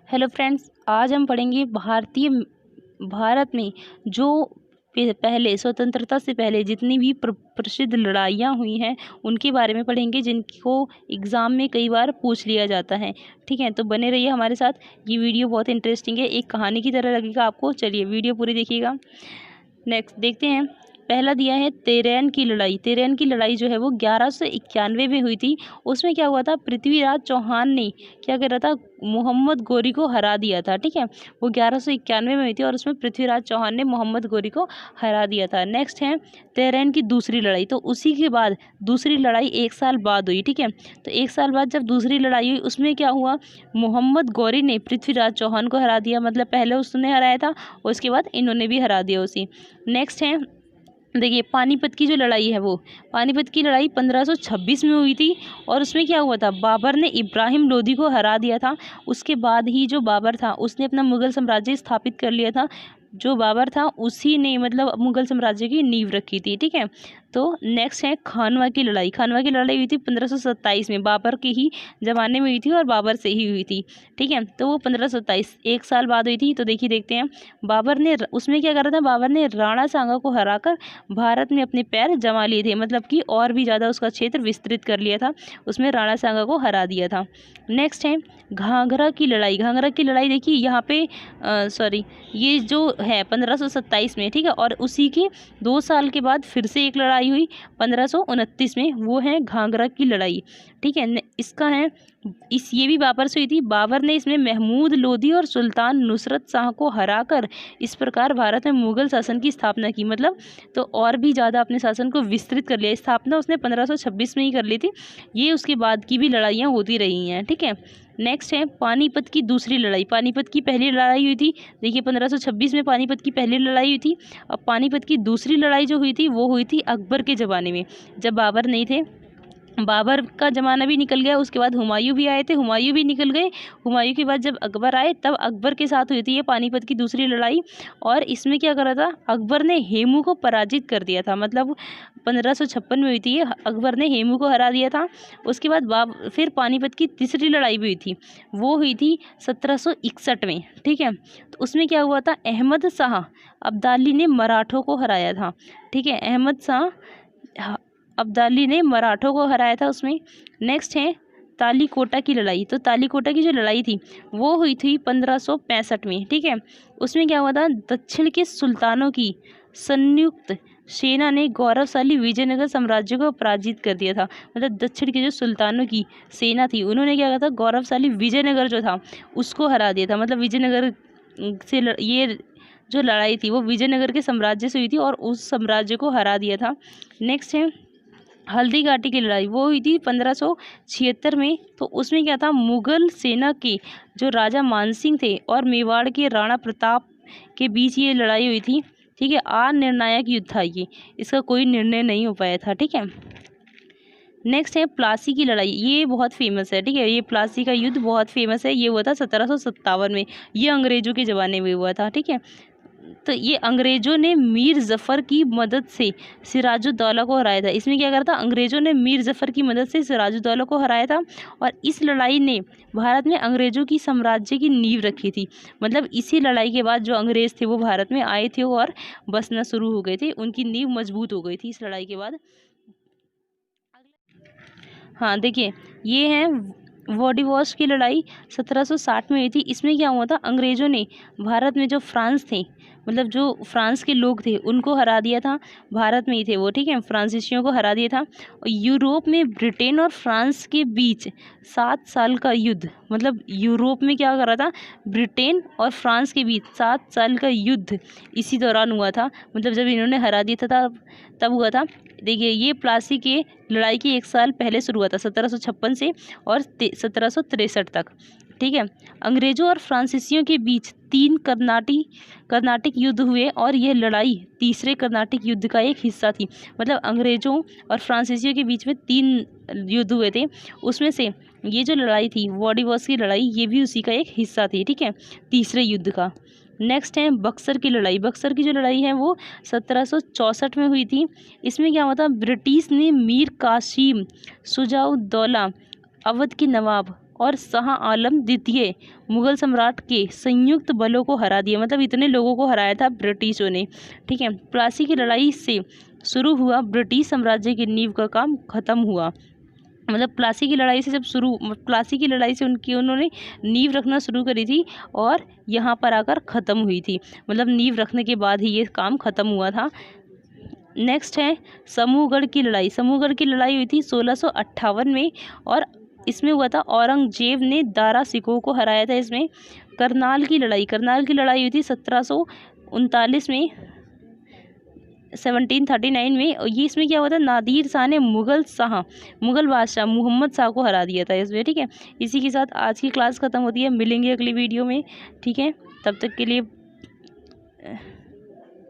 Hello friends, आज हम पढ़ेंगे भारत में जो पहले स्वतंत्रता से पहले जितनी भी प्रसिद्ध लड़ाइयाँ हुई हैं उनके बारे में पढ़ेंगे, जिनको एग्ज़ाम में कई बार पूछ लिया जाता है। ठीक है, तो बने रहिए हमारे साथ। ये वीडियो बहुत इंटरेस्टिंग है, एक कहानी की तरह लगेगा आपको। चलिए वीडियो पूरी देखिएगा। नेक्स्ट देखते हैं। पहला दिया है तेरैन की लड़ाई। तेरैन की लड़ाई जो है वो 1191 में हुई थी। उसमें क्या हुआ था, पृथ्वीराज चौहान ने क्या करा था, मोहम्मद गोरी को हरा दिया था। ठीक है, वो 1191 में हुई थी और उसमें पृथ्वीराज चौहान ने मोहम्मद गोरी को हरा दिया था। नेक्स्ट है तेरैन की दूसरी लड़ाई। तो उसी के बाद दूसरी लड़ाई 1 साल बाद हुई। ठीक है, तो 1 साल बाद जब दूसरी लड़ाई हुई उसमें क्या हुआ, मोहम्मद गौरी ने पृथ्वीराज चौहान को हरा दिया। मतलब पहले उसने हराया था, उसके बाद इन्होंने भी हरा दिया उसी। नेक्स्ट है, देखिए पानीपत की जो लड़ाई है, वो पानीपत की लड़ाई 1526 में हुई थी और उसमें क्या हुआ था, बाबर ने इब्राहिम लोदी को हरा दिया था। उसके बाद ही जो बाबर था उसने अपना मुगल साम्राज्य स्थापित कर लिया था। जो बाबर था उसी ने मतलब मुगल साम्राज्य की नींव रखी थी। ठीक है, तो नेक्स्ट है खानवा की लड़ाई। खानवा की लड़ाई हुई थी 1527 में, बाबर के ही ज़माने में हुई थी और बाबर से ही हुई थी। ठीक है, तो वो 1527 1 साल बाद हुई थी। तो देखिए देखते हैं, बाबर ने उसमें क्या करा था, बाबर ने राणा सांगा को हराकर भारत में अपने पैर जमा लिए थे। मतलब कि और भी ज़्यादा उसका क्षेत्र विस्तृत कर लिया था, उसमें राणा सांगा को हरा दिया था। नेक्स्ट है घाघरा की लड़ाई। घाघरा की लड़ाई देखिए यहाँ पे ये जो है 1527 में। ठीक है, और उसी के 2 साल के बाद फिर से एक लड़ाई हुई 1529 में, वो है घाघरा की लड़ाई। ठीक है, इसका है ये भी बाबर से हुई थी। बाबर ने इसमें महमूद लोदी और सुल्तान नुसरत शाह को हराकर इस प्रकार भारत में मुगल शासन की स्थापना की। मतलब तो और भी ज़्यादा अपने शासन को विस्तृत कर लिया। स्थापना उसने 1526 में ही कर ली थी। ये उसके बाद की भी लड़ाइयाँ होती रही हैं। ठीक है, नेक्स्ट है पानीपत की दूसरी लड़ाई। पानीपत की पहली लड़ाई हुई थी, देखिए 1526 में पानीपत की पहली लड़ाई हुई थी। और पानीपत की दूसरी लड़ाई जो हुई थी वो हुई थी अकबर के ज़माने में, जब बाबर नहीं थे। बाबर का ज़माना भी निकल गया, उसके बाद हुमायूं भी आए थे, हुमायूं भी निकल गए। हुमायूं के बाद जब अकबर आए तब अकबर के साथ हुई थी ये पानीपत की दूसरी लड़ाई। और इसमें क्या करा था, अकबर ने हेमू को पराजित कर दिया था। मतलब 1556 में हुई थी ये, अकबर ने हेमू को हरा दिया था। उसके बाद फिर पानीपत की तीसरी लड़ाई भी हुई थी, वो हुई थी 1761 में। ठीक है, तो उसमें क्या हुआ था, अहमद शाह अब्दाली ने मराठों को हराया था। ठीक है, अहमद शाह अब्दाली ने मराठों को हराया था उसमें। नेक्स्ट है तालीकोटा की लड़ाई। तो तालीकोटा की जो लड़ाई थी वो हुई थी 1565 में। ठीक है, उसमें क्या हुआ था, दक्षिण के सुल्तानों की संयुक्त सेना ने गौरवशाली विजयनगर साम्राज्य को पराजित कर दिया था। मतलब दक्षिण के जो सुल्तानों की सेना थी उन्होंने क्या कहा था, गौरवशाली विजयनगर जो था उसको हरा दिया था। मतलब विजयनगर से ये जो लड़ाई थी वो विजयनगर के साम्राज्य से हुई थी और उस साम्राज्य को हरा दिया था। नेक्स्ट है हल्दी घाटी की लड़ाई, वो हुई थी 1576 में। तो उसमें क्या था, मुगल सेना के जो राजा मानसिंह थे और मेवाड़ के राणा प्रताप के बीच ये लड़ाई हुई थी। ठीक है, अनिर्णायक युद्ध था ये, इसका कोई निर्णय नहीं हो पाया था। ठीक है, नेक्स्ट है प्लासी की लड़ाई। ये बहुत फेमस है। ठीक है, ये प्लासी का युद्ध बहुत फेमस है। ये हुआ था 1757 में, ये अंग्रेजों के ज़माने में हुआ था। ठीक है, तो ये अंग्रेजों ने मीर जफ़र की मदद से सिराजुद्दौला को हराया था। इसमें क्या करा था, अंग्रेजों ने मीर जफ़र की मदद से सिराजुद्दौला को हराया था और इस लड़ाई ने भारत में अंग्रेजों की साम्राज्य की नींव रखी थी। मतलब इसी लड़ाई के बाद जो अंग्रेज़ थे वो भारत में आए थे और बसना शुरू हो गए थे, उनकी नींव मजबूत हो गई थी इस लड़ाई के बाद। हाँ देखिए, ये है वोडिवॉश की लड़ाई 1760 में हुई थी। इसमें क्या हुआ था, अंग्रेज़ों ने भारत में जो फ्रांस थे, मतलब जो फ्रांस के लोग थे उनको हरा दिया था। भारत में ही थे वो। ठीक है, फ्रांसीसियों को हरा दिया था। और यूरोप में ब्रिटेन और फ्रांस के बीच 7 साल का युद्ध, मतलब यूरोप में क्या करा था, ब्रिटेन और फ्रांस के बीच 7 साल का युद्ध इसी दौरान हुआ था। मतलब जब इन्होंने हरा दिया था तब हुआ था। देखिए, ये प्लासी के लड़ाई की 1 साल पहले शुरू हुआ था 1756 से और 1763 तक। ठीक है, अंग्रेजों और फ्रांसीसियों के बीच 3 कर्नाटिक युद्ध हुए और यह लड़ाई तीसरे कर्नाटिक युद्ध का एक हिस्सा थी। मतलब अंग्रेजों और फ्रांसीसियों के बीच में 3 युद्ध हुए थे, उसमें से ये जो लड़ाई थी वोडिवॉश की लड़ाई, ये भी उसी का एक हिस्सा थी। ठीक है, तीसरे युद्ध का। नेक्स्ट है बक्सर की लड़ाई। बक्सर की जो लड़ाई है वो 1764 में हुई थी। इसमें क्या हुआ था, ब्रिटिश ने मीर कासिम शुजाउद्दौला अवध के नवाब और शाह आलम द्वितीय मुगल सम्राट के संयुक्त बलों को हरा दिया। मतलब इतने लोगों को हराया था ब्रिटिशों ने। ठीक है, प्लासी की लड़ाई से शुरू हुआ ब्रिटिश साम्राज्य की नींव का काम खत्म हुआ। मतलब प्लासी की लड़ाई से प्लासी की लड़ाई से उन्होंने नींव रखना शुरू करी थी और यहाँ पर आकर ख़त्म हुई थी। मतलब नींव रखने के बाद ही ये काम ख़त्म हुआ था। नेक्स्ट है समूहगढ़ की लड़ाई। समूहगढ़ की लड़ाई हुई थी 1658 में और इसमें हुआ था औरंगजेब ने दारा सिकोह को हराया था इसमें। करनाल की लड़ाई हुई थी 1739 में 1739 में। ये इसमें क्या हुआ था, नादिर शाह ने मुगल बादशाह मोहम्मद शाह को हरा दिया था इसमें। ठीक है, इसी के साथ आज की क्लास ख़त्म होती है। मिलेंगे अगली वीडियो में। ठीक है, तब तक के लिए